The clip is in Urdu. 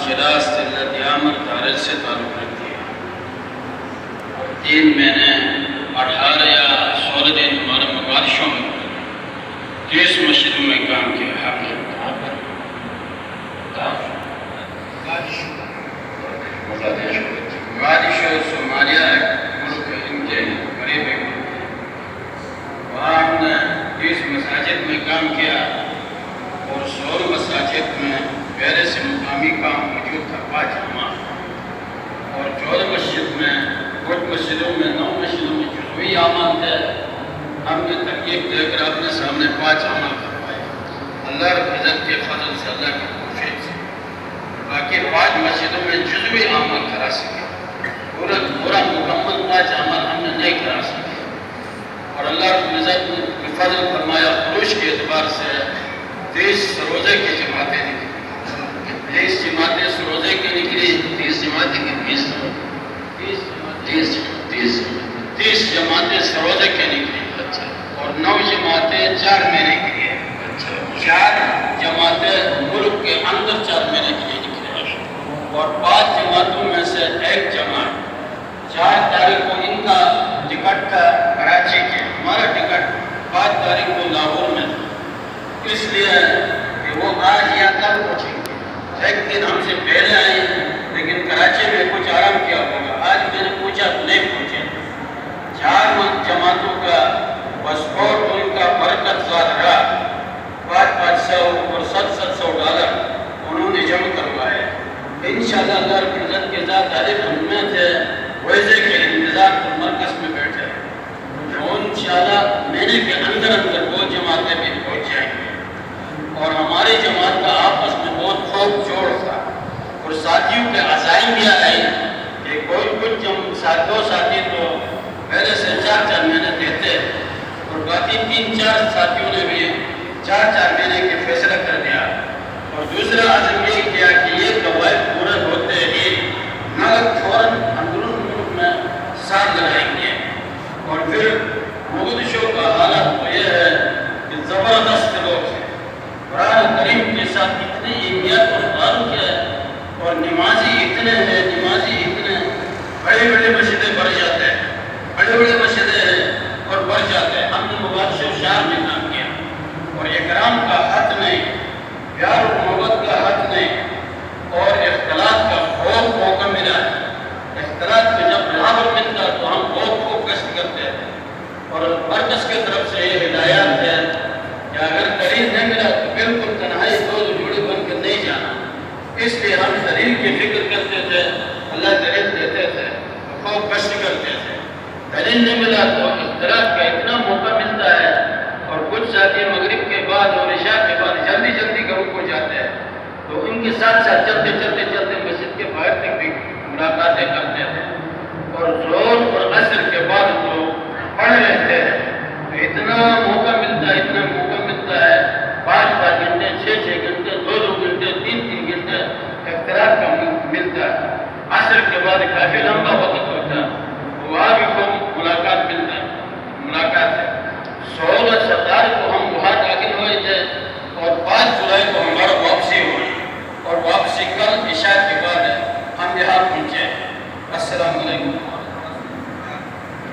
شراز تلت یامر دارل سے تعلق رکھتی ہے. 3 مہینے 18 یا 16 دن ہمارے مبارشوں میں 30 مسجدوں میں کام کیا. مقادشو صومالیہ ملک ان کے قریب ہے. وہاں ہم نے 30 مساجد میں کام کیا اور 16 مساجد میں پہلے سے مقامی کام موجود تھا 5 جماعت، اور 14 مسجد میں کچھ مسجدوں میں 9 مسجدوں میں جزوی اعمال تھے. ہم نے تحقیق دے کر اپنے سامنے 5 اعمال کروائے اللہ رب العزت کے فضل سے، اللہ کی توفیق سے. باقی 5 مسجدوں میں جزوی اعمال کرا سکے، پورا مکمل 5 اعمال ہم نے نہیں کرا سکے. اور اللہ رب العزت نے فضل فرمایا خروج کے اعتبار سے 30 سروزے کی جماعتیں نکلی. 30 جماعتیں سروزے کی نکلی. 30 جماعتیں کی 30 جماعتیں سروزے کی نکلی. اور 9 جماعتیں 4 مہینے کے لیے. 4 جماعتیں ملک کے اندر 4 مہینے کے لیے نکلی. اور 5 جماعتوں میں سے ایک جماعت 4 تاریخ کو ان کا ٹکٹ تھا کراچی کے، ہمارا ٹکٹ 5 تاریخ کو لاہور میں تھا. اس لیے کہ وہ آج یا کل پہنچیں گے. ایک دن ہم سے پہلے آئے لیکن کراچی میں کچھ آرام کیا ہوگا. آج میں نے پوچھا تو نہیں پہنچے. 4 جماعتوں کا پاسپورٹ ان کا برکت زاد رہا. 500 اور 700 ڈالر انہوں نے جمع کروائے. انشاءاللہ اللہ رب العزت کے ذات عالم ہمیں تھے ویسے کے انتظار پر مرکز میں بیٹھے. انشاءاللہ مہینے کے اندر وہ جماعتیں بھی پہنچ جائیں گے. اور ہماری جماعت کا آپس میں بہت خوب جوڑ تھا اور ساتھیوں کے عزائم بھی آئے کہ کوئی کچھ 2 ساتھی تو پہلے سے 4 مہینے دیتے اور باقی 3-4 ساتھیوں نے بھی 4 مہینے کے فیصلہ کر دیا. اور دوسرا عزم یہ کیا کہ یہ قواعد پورے ہوتے ہی نقد فوراً اندرون ملک میں ساتھ لگائیں گے. اور پھر مقدشو کا حالت تو یہ ہے کہ زبردست لوگ ہیں. قرآن کریم کے ساتھ اتنی اہمیت اور تعلق ہے اور نمازی اتنے ہیں، بڑے مسجدیں بڑھ جاتے ہیں، بڑے مسجدیں ہیں اور بڑھ جاتے ہیں. ہم نے مبارشہ شہر میں کام کیا اور اکرام کا حد نہیں، پیار و محبت کا حد نہیں، اور اختلاط کا خوب موقع ملا. اختلاط میں جب برابر ملتا تو ہم بہت خوب گشت کرتے ہیں. اور مرکز کی طرف سے یہ ہدایات ہے کہ اگر دلیل نہیں ملا تو بالکل تنہائی 2 جوڑے بن کر نہیں جانا. اس لیے ہم دلیل کی فکر کرتے تھے، اللہ دلیل دیتے تھے، خوب گشت کرتے تھے. دلیل نہیں ملا تو اختلاط کا اتنا موقع ملتا ہے. اور کچھ ساتھی مغرب کے بعد اور عشاء کے بعد جلدی گھروں کو جاتے ہیں تو ان کے ساتھ چلتے مسجد کے باہر تک بھی ملاقاتیں کرتے ہیں. اور زور اور عصر کے بعد تو پڑھ رہتے ہیں. تو اتنا موقع ملتا ہے 5 گھنٹے 6 گھنٹے 2 گھنٹے 3 گھنٹے اختلاط کا ملتا ہے. عصر کے بعد کافی لمبا وقت ہوتا ہے، وہاں بھی خوب ملاقات ہے. 16